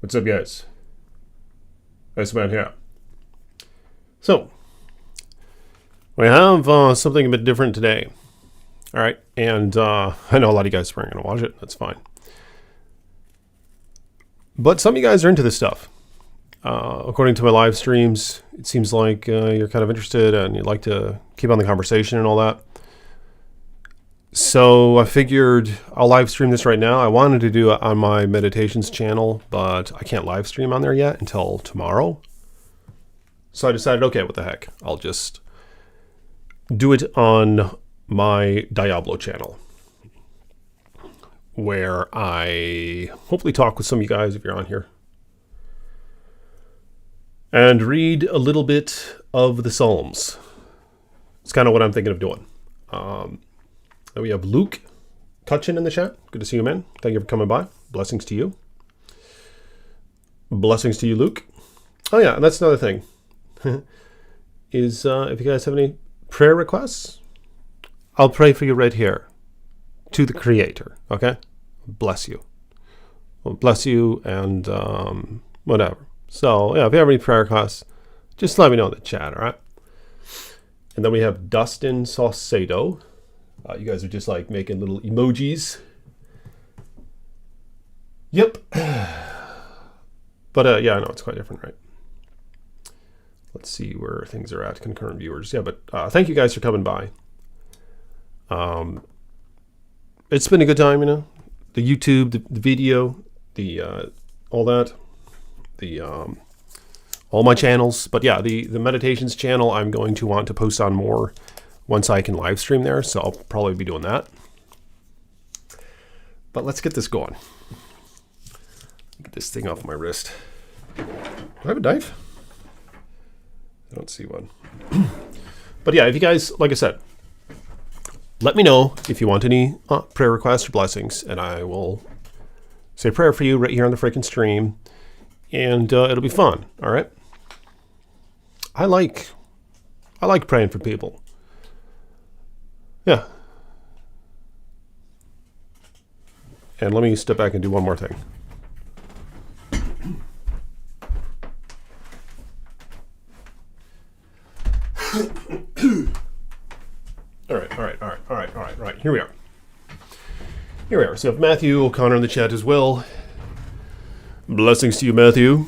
What's up, guys? Iceman here. So, we have something a bit different today. All right, and I know a lot of you guys aren't going to watch it. That's fine. But some of you guys are into this stuff. According to my live streams, it seems like you're kind of interested and you'd like to keep on the conversation and all that. So I figured I'll live stream this right now. I wanted to do it on my meditations channel, but I can't live stream on there yet until tomorrow. So I decided, okay, what the heck? I'll just do it on my Diablo channel, where I hopefully talk with some of you guys if you're on here, and read a little bit of the Psalms. It's kind of what I'm thinking of doing. We have Luke Cutchin in the chat. Good to see you, man. Thank you for coming by. Blessings to you. Blessings to you, Luke. Oh, yeah, and that's another thing. Is if you guys have any prayer requests, I'll pray for you right here to the Creator, okay? Bless you. Well, bless you and whatever. So, yeah, if you have any prayer requests, just let me know in the chat, all right? And then we have Dustin Saucedo. You guys are just like making little emojis. Yep. But yeah, I know it's quite different, right? Let's see where things are at, concurrent viewers. Yeah, but thank you guys for coming by. It's been a good time, you know. The YouTube, the video, the all that, the all my channels. But yeah, the meditations channel, I'm going to want to post on more once I can live stream there, so I'll probably be doing that. But let's get this going. Get this thing off my wrist. Do I have a knife? I don't see one. But yeah, if you guys, like I said, let me know if you want any prayer requests or blessings, and I will say a prayer for you right here on the freaking stream, and it'll be fun. All right. I like praying for people. Yeah. And let me step back and do one more thing. All right. Here we are. So we have Matthew O'Connor in the chat as well. Blessings to you, Matthew.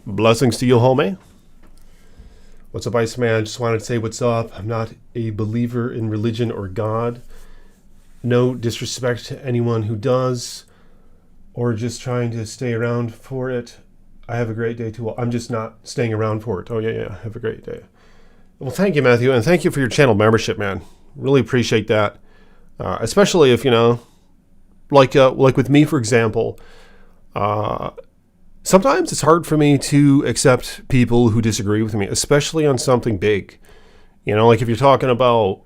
Blessings to you, homie. What's up, Iceman? I just wanted to say what's up. I'm not a believer in religion or God. No disrespect to anyone who does, or just trying to stay around for it. I have a great day too. I'm just not staying around for it. Oh, yeah. Have a great day. Well, thank you, Matthew, and thank you for your channel membership, man. Really appreciate that. Especially if, you know, like with me, for example, sometimes it's hard for me to accept people who disagree with me, especially on something big. You know, like if you're talking about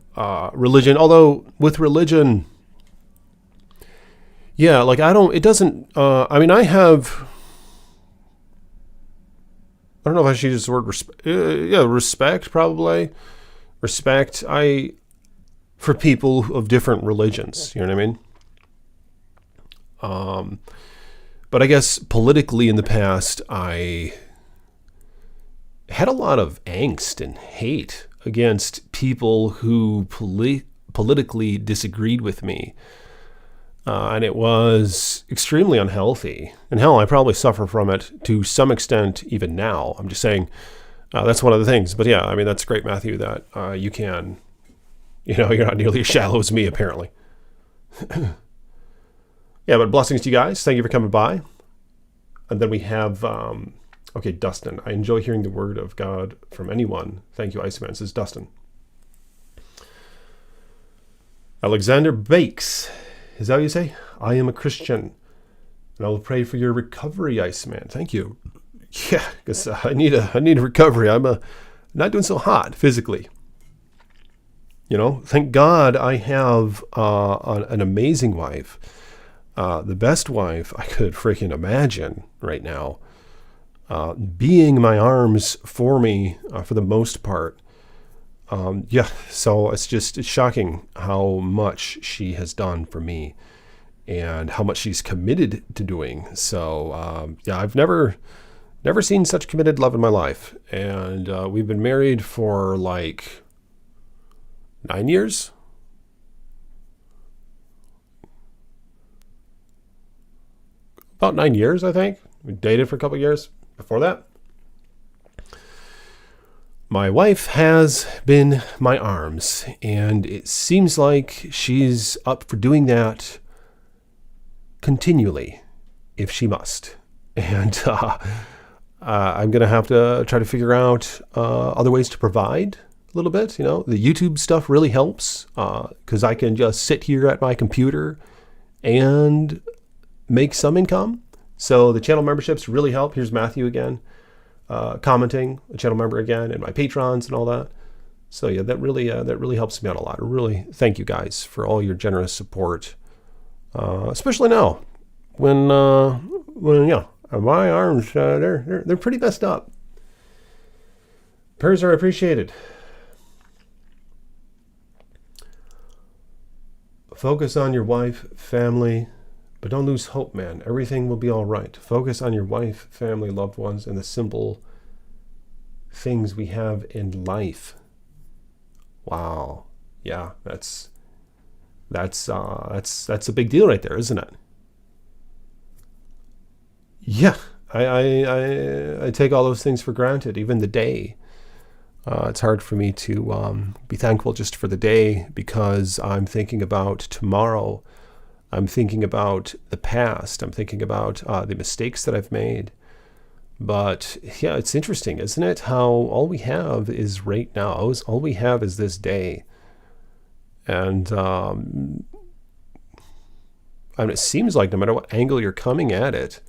religion, although with religion, yeah, like I don't know if I should use the word respect. Respect, probably. Respect, for people of different religions, you know what I mean? But I guess politically in the past, I had a lot of angst and hate against people who politically disagreed with me. And it was extremely unhealthy. And hell, I probably suffer from it to some extent even now. I'm just saying that's one of the things. But yeah, I mean, that's great, Matthew, that you can, you know, you're not nearly as shallow as me, apparently. Yeah, but blessings to you guys. Thank you for coming by. And then we have, okay, Dustin. I enjoy hearing the word of God from anyone. Thank you, Iceman, says Dustin. Alexander Bakes. Is that what you say? I am a Christian, and I will pray for your recovery, Iceman. Thank you. Yeah, because I need a recovery. I'm not doing so hot physically. You know, thank God I have an amazing wife, the best wife I could freaking imagine right now, being my arms for me for the most part. Yeah, so it's shocking how much she has done for me. and how much she's committed to doing. So yeah, I've never seen such committed love in my life. And we've been married for like 9 years. About 9 years, I think. We dated for a couple of years before that. My wife has been my arms, and it seems like she's up for doing that continually, if she must. And I'm going to have to try to figure out other ways to provide a little bit. The YouTube stuff really helps because I can just sit here at my computer and make some income. So the channel memberships really help. Here's Matthew again. Commenting, a channel member again, and my patrons and all that. So yeah, that really helps me out a lot. Really, thank you guys for all your generous support, especially now when yeah, my arms they're pretty messed up. Prayers are appreciated. Focus on your wife, family. But don't lose hope, man. Everything will be all right. Focus on your wife, family, loved ones, and the simple things we have in life. Wow. Yeah, that's a big deal right there, isn't it? Yeah, I take all those things for granted, even the day. It's hard for me to be thankful just for the day because I'm thinking about tomorrow. I'm thinking about the past. I'm thinking about the mistakes that I've made. But yeah, it's interesting, isn't it? How all we have is right now. All we have is this day. And it seems like no matter what angle you're coming at it,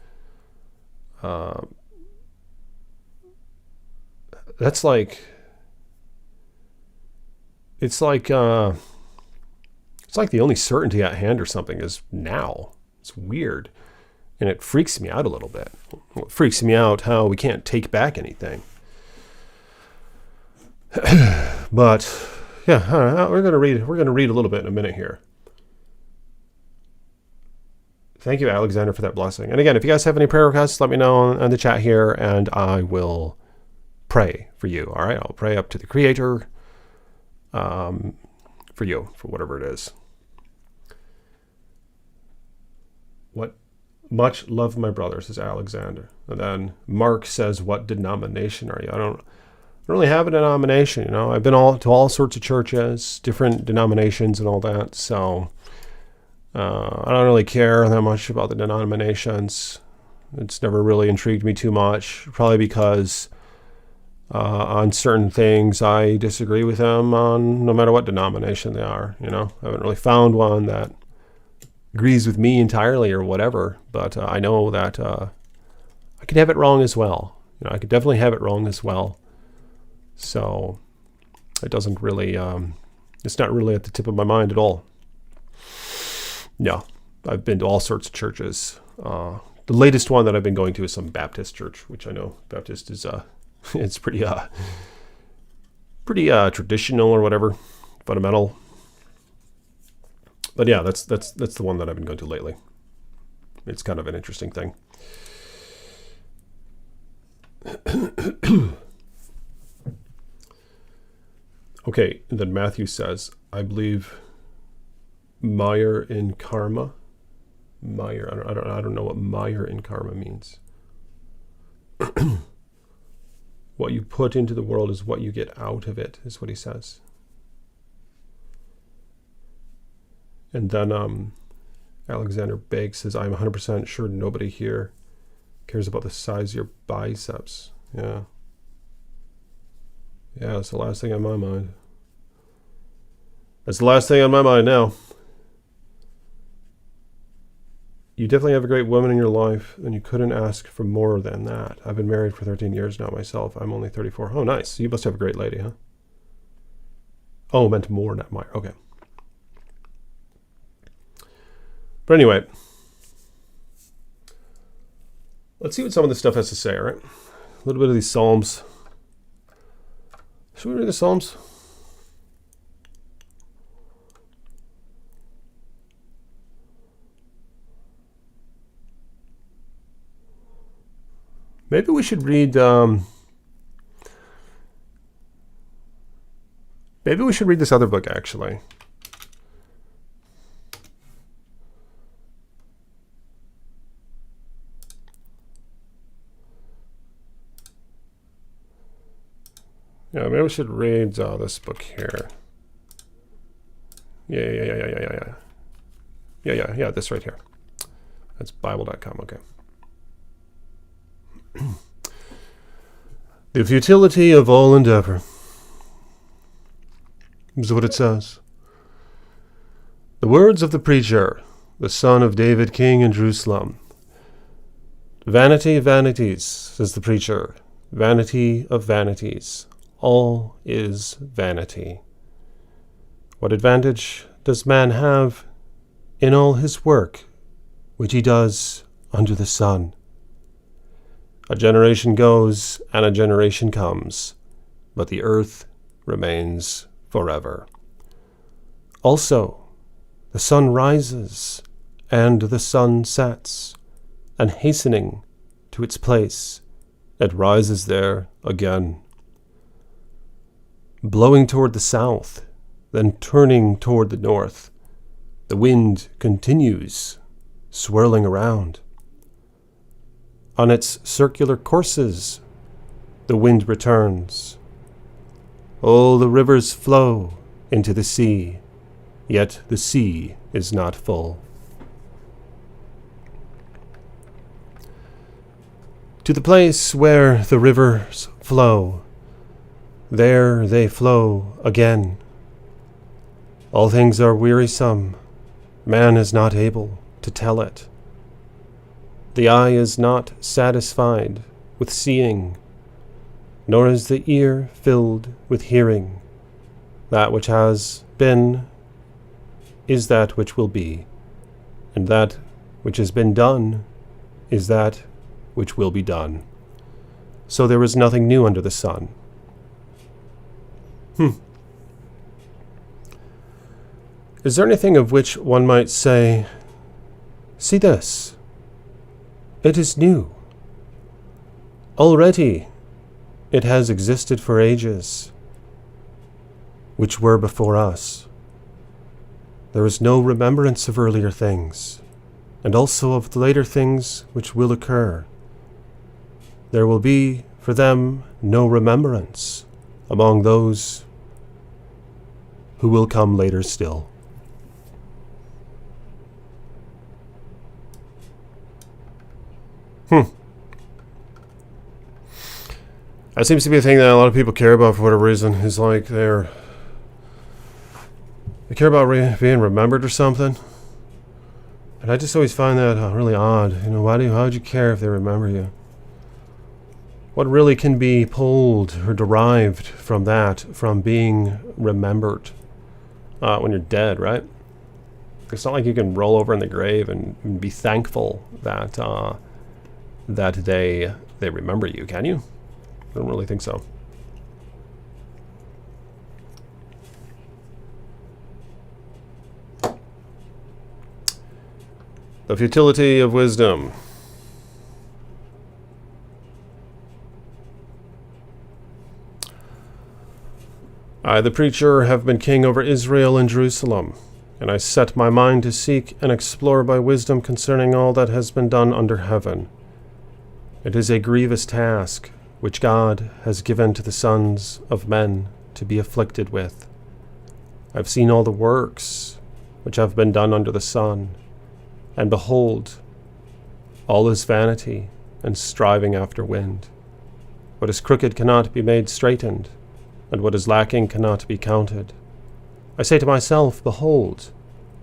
that's like, it's like the only certainty at hand or something is now. It's weird. And it freaks me out a little bit. It freaks me out how we can't take back anything. But yeah, we're going to read a little bit in a minute here. Thank you, Alexander, for that blessing. And again, if you guys have any prayer requests, let me know on the chat here, and I will pray for you. All right, I'll pray up to the Creator for you, for whatever it is. What much love, my brother, says Alexander. And then Mark says, what denomination are you? I don't really have a denomination. I've been to all sorts of churches, different denominations and all that. So I don't really care that much about the denominations. It's never really intrigued me too much, probably because on certain things I disagree with them on no matter what denomination they are. I haven't really found one that agrees with me entirely or whatever, but I know that I could have it wrong as well. I could definitely have it wrong as well. So it doesn't really, it's not really at the tip of my mind at all. Yeah, I've been to all sorts of churches. The latest one that I've been going to is some Baptist church, which I know Baptist is, it's pretty traditional or whatever, fundamental. But yeah, that's the one that I've been going to lately. It's kind of an interesting thing. Okay, and then Matthew says, I believe mire in karma. Mire, I don't know what mire in karma means. What you put into the world is what you get out of it, is what he says. And then Alexander Begg says, I'm 100% sure nobody here cares about the size of your biceps. Yeah. Yeah, that's the last thing on my mind. That's the last thing on my mind now. You definitely have a great woman in your life, and you couldn't ask for more than that. I've been married for 13 years now myself. I'm only 34. Oh, nice. You must have a great lady, huh? Oh, meant more, not Meyer. Okay. But anyway, let's see what some of this stuff has to say, all right? A little bit of these Psalms. Should we read the Psalms? Maybe we should read. Maybe we should read this other book, actually. Yeah, maybe we should read this book here. Yeah, this right here. That's Bible.com, okay. The futility of all endeavor. This is what it says. The words of the preacher, the son of David, king in Jerusalem. Vanity of vanities, says the preacher. Vanity of vanities. All is vanity. What advantage does man have in all his work which he does under the sun? A generation goes and a generation comes, but the earth remains forever. Also, the sun rises and the sun sets, and hastening to its place, it rises there again. Blowing toward the south, then turning toward the north, the wind continues swirling around. On its circular courses, the wind returns. All the rivers flow into the sea, yet the sea is not full. To the place where the rivers flow, there they flow again. All things are wearisome, man is not able to tell it. The eye is not satisfied with seeing, nor is the ear filled with hearing. That which has been is that which will be, and that which has been done is that which will be done. So there is nothing new under the sun. Is there anything of which one might say, see this, it is new. Already it has existed for ages, which were before us. There is no remembrance of earlier things, and also of the later things which will occur. There will be for them no remembrance among those who will come later still. That seems to be a thing that a lot of people care about for whatever reason. Is like they care about being remembered or something. And I just always find that really odd. You know, why would you care if they remember you? What really can be pulled or derived from that, from being remembered when you're dead, right? It's not like you can roll over in the grave and be thankful that that they remember you, can you? I don't really think so. The futility of wisdom. I, the preacher, have been king over Israel and Jerusalem, and I set my mind to seek and explore by wisdom concerning all that has been done under heaven. It is a grievous task which God has given to the sons of men to be afflicted with. I have seen all the works which have been done under the sun, and behold, all is vanity and striving after wind. What is crooked cannot be made straightened, and what is lacking cannot be counted. I say to myself, behold,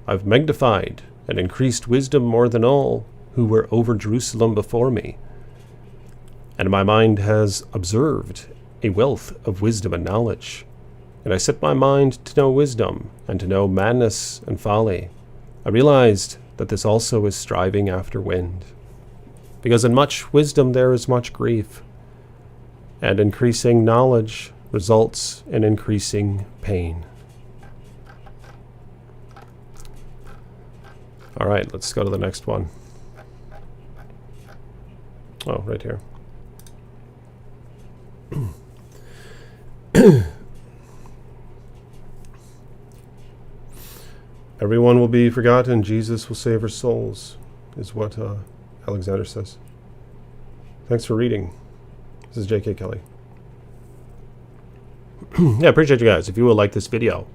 I have magnified and increased wisdom more than all who were over Jerusalem before me. And my mind has observed a wealth of wisdom and knowledge. And I set my mind to know wisdom, and to know madness and folly. I realized that this also is striving after wind. Because in much wisdom there is much grief, and increasing knowledge results in increasing pain. All right, let's go to the next one. Oh, right here. Everyone will be forgotten. Jesus will save our souls, is what Alexander says. Thanks for reading. This is J.K. Kelly. Yeah, appreciate you guys. If you will like this video.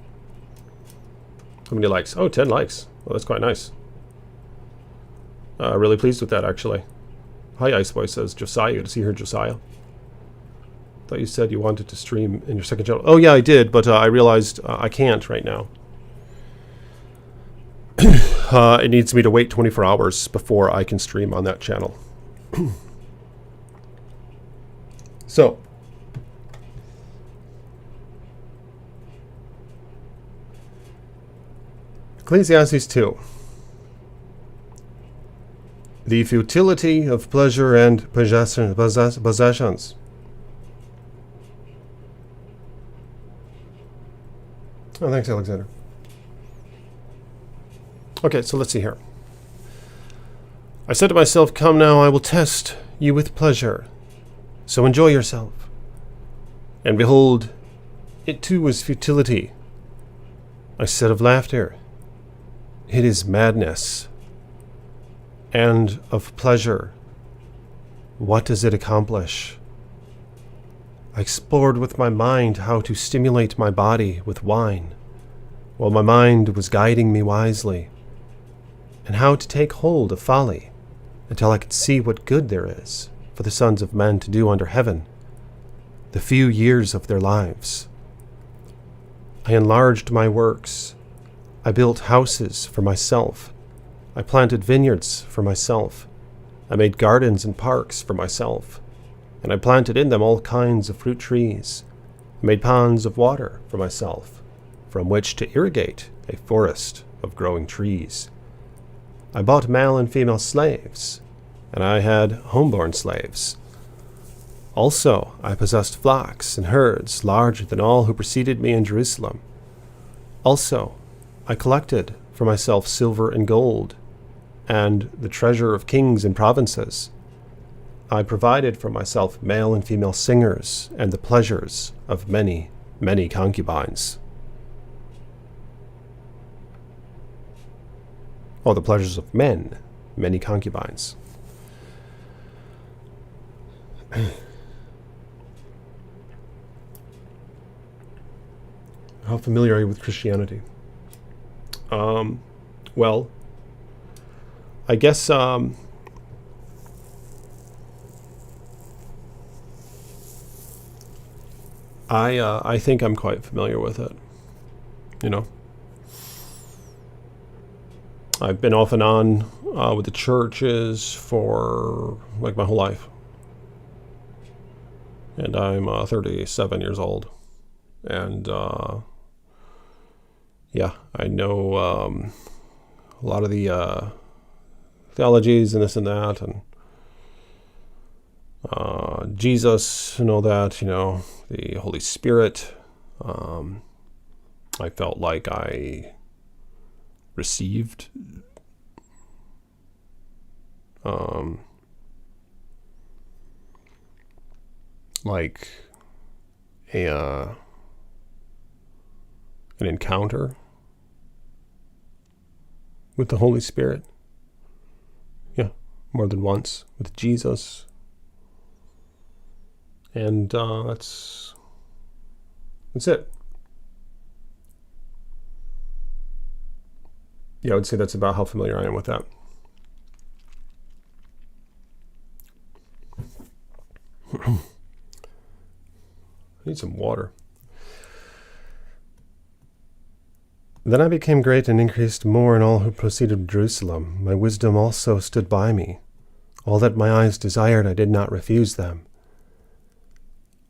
How many likes? Oh, 10 likes. Well, that's quite nice. Really pleased with that, actually. Hi, Iceboy, says Josiah. Good to see her, Josiah. Thought you said you wanted to stream in your second channel. Oh, yeah, I did, but I realized I can't right now. It needs me to wait 24 hours before I can stream on that channel. So, Ecclesiastes 2. The futility of pleasure and possessions. Oh, thanks, Alexander. Okay, so let's see here. I said to myself, come now, I will test you with pleasure. So enjoy yourself. And behold, it too was futility. I said of laughter, it is madness. And of pleasure, what does it accomplish? I explored with my mind how to stimulate my body with wine, while my mind was guiding me wisely, and how to take hold of folly, until I could see what good there is for the sons of men to do under heaven, the few years of their lives. I enlarged my works. I built houses for myself. I planted vineyards for myself. I made gardens and parks for myself, and I planted in them all kinds of fruit trees. I made ponds of water for myself, from which to irrigate a forest of growing trees. I bought male and female slaves, and I had homeborn slaves. Also, I possessed flocks and herds larger than all who preceded me in Jerusalem. Also, I collected for myself silver and gold, and the treasure of kings and provinces. I provided for myself male and female singers, and the pleasures of many, many concubines. Oh, the pleasures of men, many concubines. How familiar are you with Christianity? Well, I guess I think I'm quite familiar with it. You know, I've been off and on with the churches for like my whole life, and I'm 37 years old, and yeah, I know a lot of the theologies and this and that, and Jesus and all that, you know, the Holy Spirit. I felt like I received like an encounter with the Holy Spirit. Yeah, more than once with Jesus. And that's it. Yeah, I would say that's about how familiar I am with that. I need some water. Then I became great and increased more in all who proceeded from Jerusalem. My wisdom also stood by me. All that my eyes desired, I did not refuse them.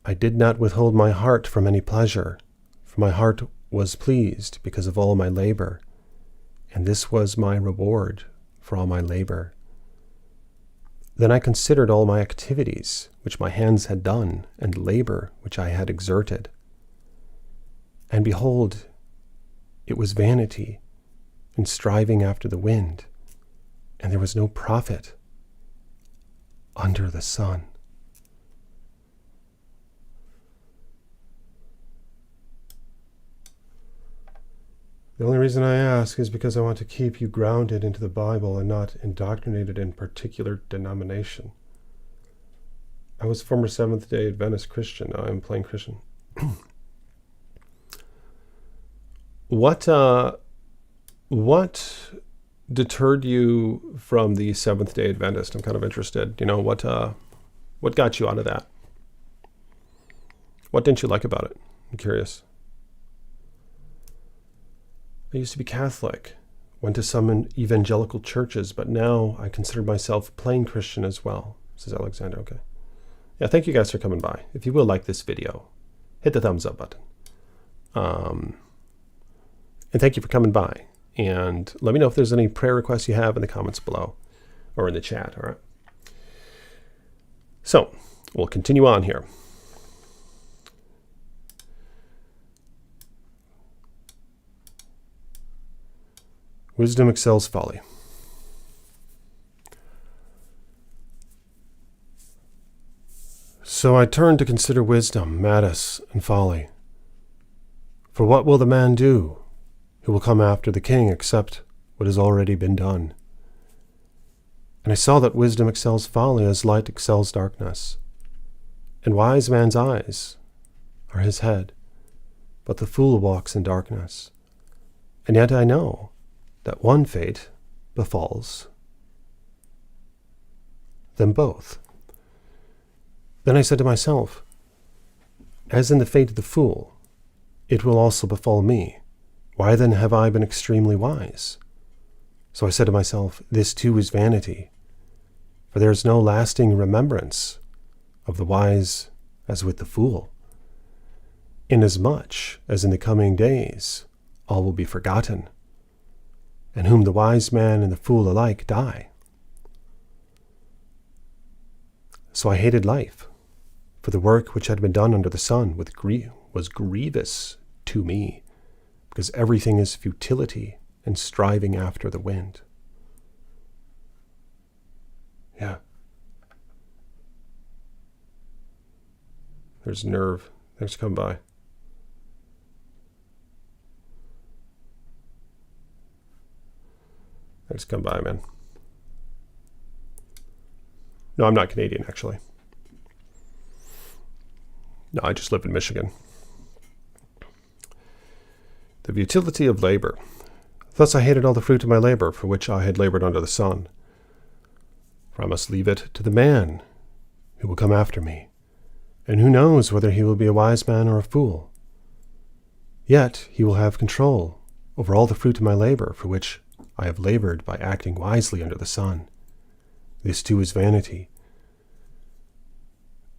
I did not withhold my heart from any pleasure, for my heart was pleased because of all my labor, and this was my reward for all my labor. Then I considered all my activities, which my hands had done, and labor, which I had exerted. And behold, it was vanity, and striving after the wind, and there was no profit under the sun. The only reason I ask is because I want to keep you grounded into the Bible and not indoctrinated in particular denomination. I was former Seventh-day Adventist Christian. Now I'm plain Christian. What deterred you from the Seventh-day Adventist? I'm kind of interested. What got you out of that? What didn't you like about it? I'm curious. I used to be Catholic, went to some evangelical churches, but now I consider myself plain Christian as well, says Alexander. Okay. Yeah, thank you guys for coming by. If you will like this video, hit the thumbs up button. And thank you for coming by. And let me know if there's any prayer requests you have in the comments below or in the chat, all right? So, we'll continue on here. Wisdom excels folly. So I turn to consider wisdom, madness, and folly. For what will the man do who will come after the king except what has already been done? And I saw that wisdom excels folly as light excels darkness. And wise man's eyes are his head, but the fool walks in darkness. And yet I know that one fate befalls them both. Then I said to myself, as in the fate of the fool, it will also befall me. Why then have I been extremely wise? So I said to myself, this too is vanity, for there is no lasting remembrance of the wise as with the fool, inasmuch as in the coming days all will be forgotten, and whom the wise man and the fool alike die. So I hated life, for the work which had been done under the sun was grievous to me, because everything is futility and striving after the wind. Yeah. There's Nerve. Thanks for coming by. Thanks for coming by, man. No, I'm not Canadian, actually. No, I just live in Michigan. The futility of labor. Thus I hated all the fruit of my labor, for which I had labored under the sun. For I must leave it to the man who will come after me, and who knows whether he will be a wise man or a fool. Yet he will have control over all the fruit of my labor, for which I have labored by acting wisely under the sun. This too is vanity.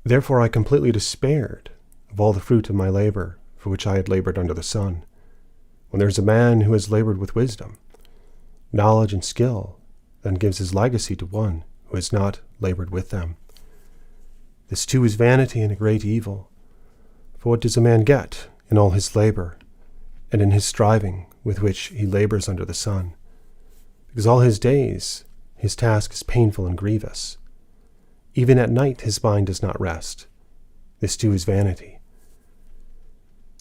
Therefore I completely despaired of all the fruit of my labor, for which I had labored under the sun. When there is a man who has labored with wisdom, knowledge, and skill, then gives his legacy to one who has not labored with them. This too is vanity and a great evil. For what does a man get in all his labor, and in his striving with which he labors under the sun? Because all his days his task is painful and grievous. Even at night his mind does not rest. This too is vanity.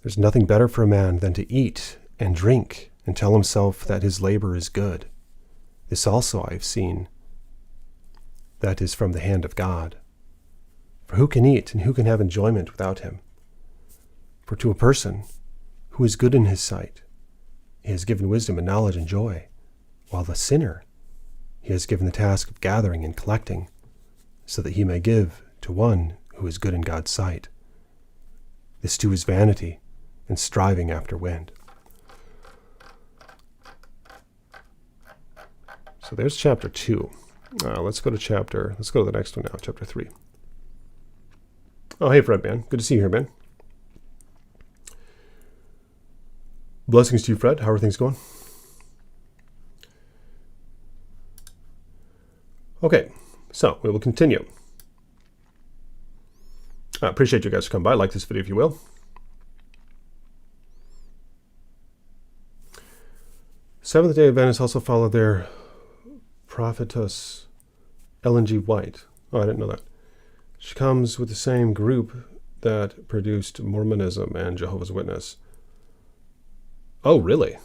There's nothing better for a man than to eat and drink and tell himself that his labor is good. This also I have seen, that is from the hand of God. For who can eat and who can have enjoyment without him? For to a person who is good in his sight, he has given wisdom and knowledge and joy, while the sinner he has given the task of gathering and collecting, so that he may give to one who is good in God's sight. This too is vanity and striving after wind. So there's chapter 2. Let's go to the next one now, chapter 3. Oh, hey, Fred, man. Good to see you here, man. Blessings to you, Fred. How are things going? Okay, so we will continue. I appreciate you guys for coming by. Like this video if you will. Seventh-day Adventists also follow their prophetess Ellen G. White. Oh, I didn't know that. She comes with the same group that produced Mormonism and Jehovah's Witness. Oh, really?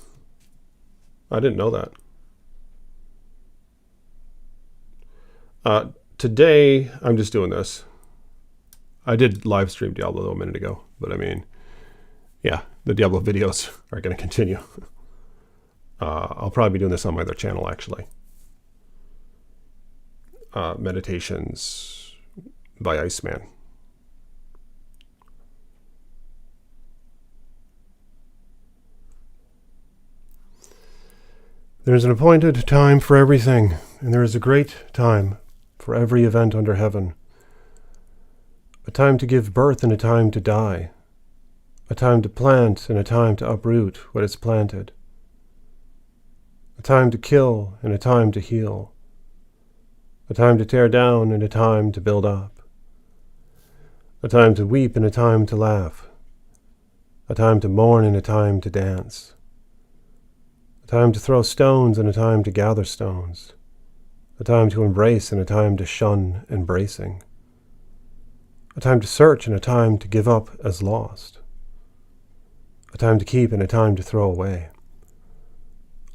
I didn't know that. Today, I'm just doing this. I did live stream Diablo though a minute ago, but I mean, yeah, the Diablo videos are going to continue. I'll probably be doing this on my other channel, actually. Meditations by Iceman. There is an appointed time for everything, and there is a great time for every event under heaven. A time to give birth and a time to die. A time to plant and a time to uproot what is planted. A time to kill and a time to heal. A time to tear down and a time to build up. A time to weep and a time to laugh. A time to mourn and a time to dance. A time to throw stones and a time to gather stones. A time to embrace and a time to shun embracing. A time to search and a time to give up as lost. A time to keep and a time to throw away.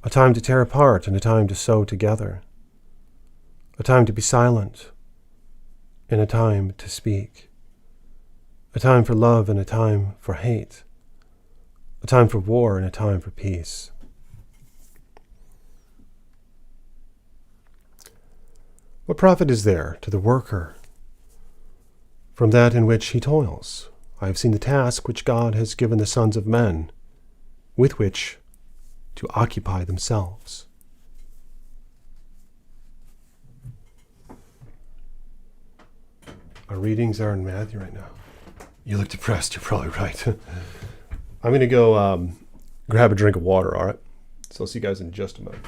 A time to tear apart and a time to sew together. A time to be silent and a time to speak. A time for love and a time for hate. A time for war and a time for peace. What profit is there to the worker from that in which he toils? I have seen the task which God has given the sons of men, with which to occupy themselves. Our readings are in Matthew right now. You look depressed. You're probably right. I'm going to go grab a drink of water, all right? So I'll see you guys in just a minute.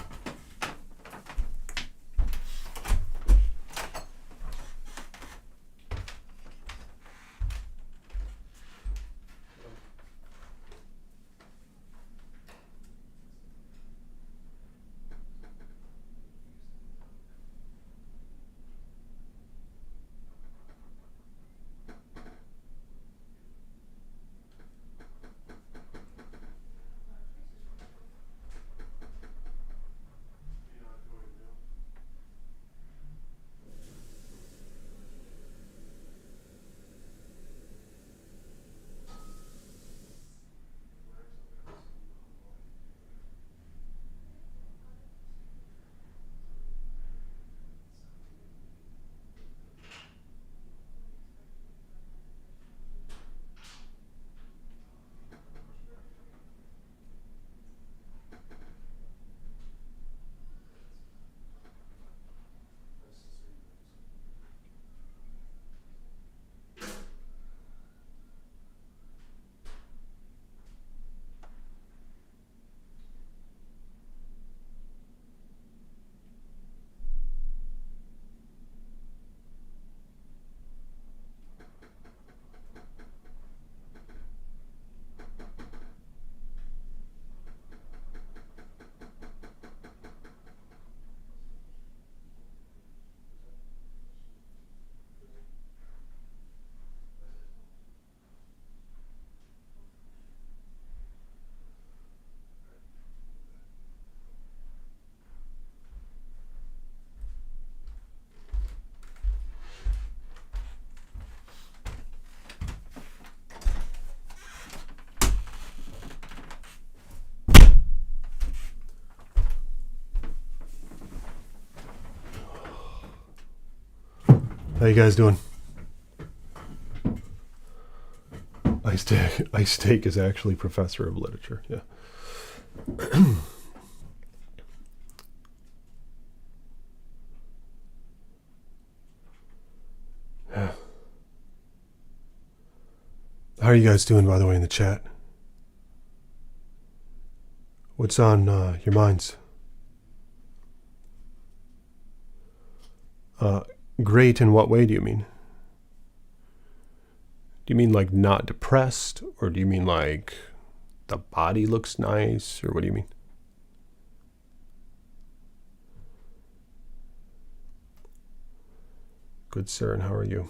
How you guys doing? Ice Steak is actually professor of literature. Yeah. Yeah. How are you guys doing, by the way, in the chat? What's on your minds? Great in what way do you mean? Do you mean like not depressed? Or do you mean like the body looks nice? Or what do you mean? Good, sir, and how are you?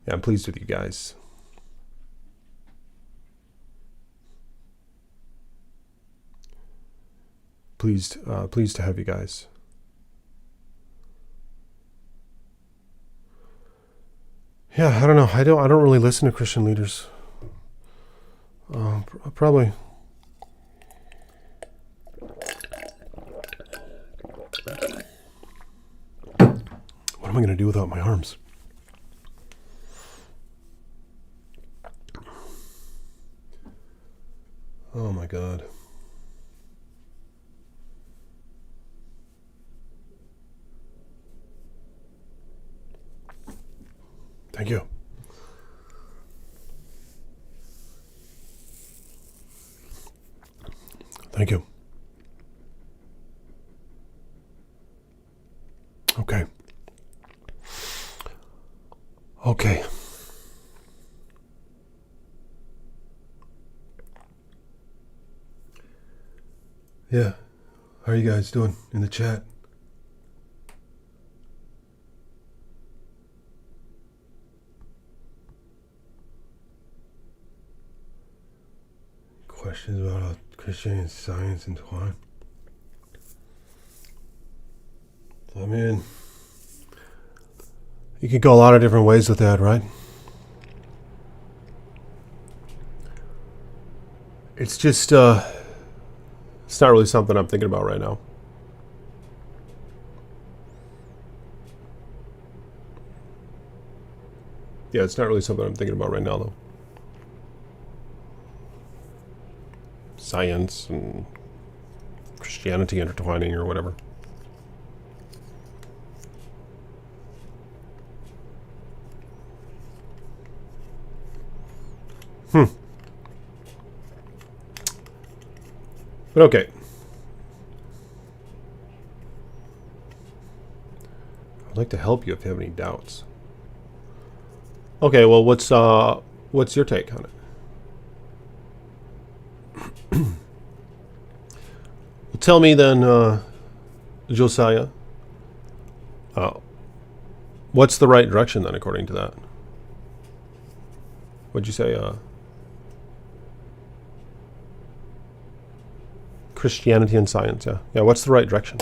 Yeah, I'm pleased with you guys. pleased to have you guys. Yeah, I don't know. I don't really listen to Christian leaders. Probably. What am I going to do without my arms? Oh my God. Thank you. Thank you. Okay. Okay. Yeah. How are you guys doing in the chat? Questions about how Christianity and science entwine? I mean, you could go a lot of different ways with that, right? It's just, it's not really something I'm thinking about right now. Yeah, it's not really something I'm thinking about right now, though. Science and Christianity intertwining or whatever. But okay. I'd like to help you if you have any doubts. Okay, well, what's your take on it? Well, tell me then, Josiah, what's the right direction then, according to that? What'd you say? Christianity and science, yeah. Yeah, what's the right direction?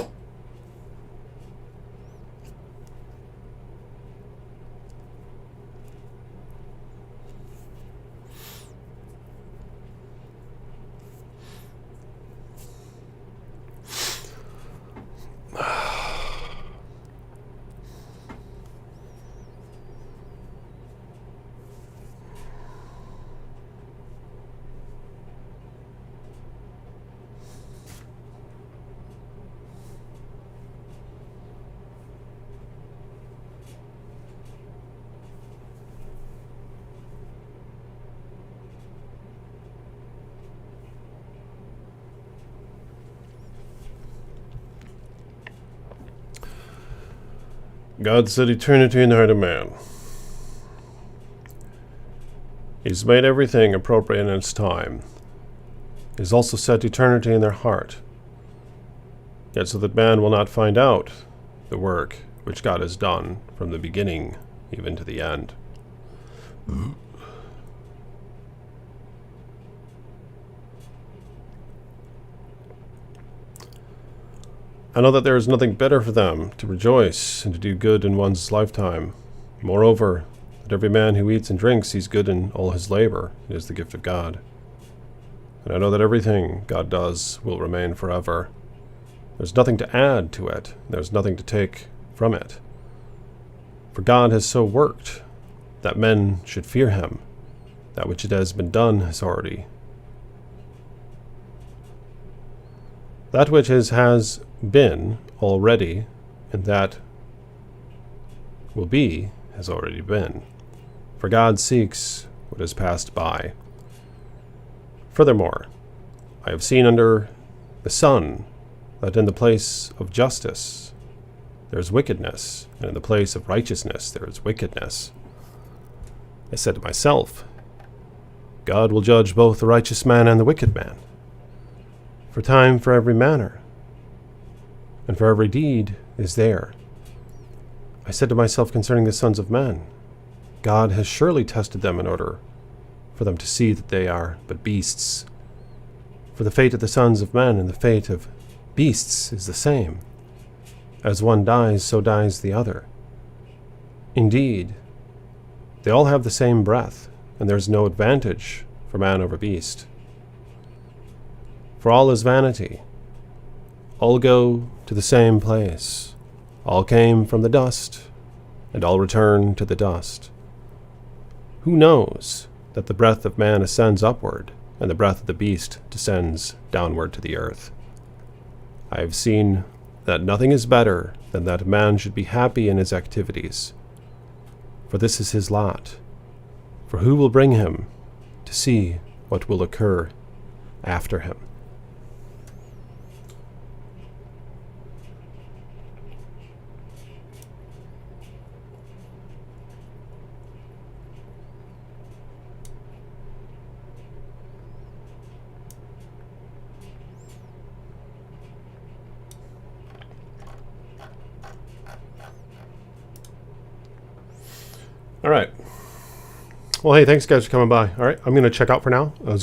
God set eternity in the heart of man. He's made everything appropriate in its time. He's also set eternity in their heart, yet so that man will not find out the work which God has done from the beginning even to the end. I know that there is nothing better for them to rejoice and to do good in one's lifetime. Moreover, that every man who eats and drinks sees good in all his labor. It is the gift of God. And I know that everything God does will remain forever. There's nothing to add to it. There's nothing to take from it. For God has so worked that men should fear him. That which it has been done has already. That which has been already, and that will be, has already been. For God seeks what has passed by. Furthermore, I have seen under the sun that in the place of justice there is wickedness, and in the place of righteousness there is wickedness. I said to myself, God will judge both the righteous man and the wicked man. For time for every manner, and for every deed is there. I said to myself concerning the sons of men, God has surely tested them in order for them to see that they are but beasts. For the fate of the sons of men and the fate of beasts is the same. As one dies, so dies the other. Indeed, they all have the same breath, and there's no advantage for man over beast. For all is vanity. All go to the same place. All came from the dust, and all return to the dust. Who knows that the breath of man ascends upward, and the breath of the beast descends downward to the earth? I have seen that nothing is better than that man should be happy in his activities, for this is his lot. For who will bring him to see what will occur after him? All right. Well, hey, thanks guys for coming by. All right, I'm going to check out for now. I was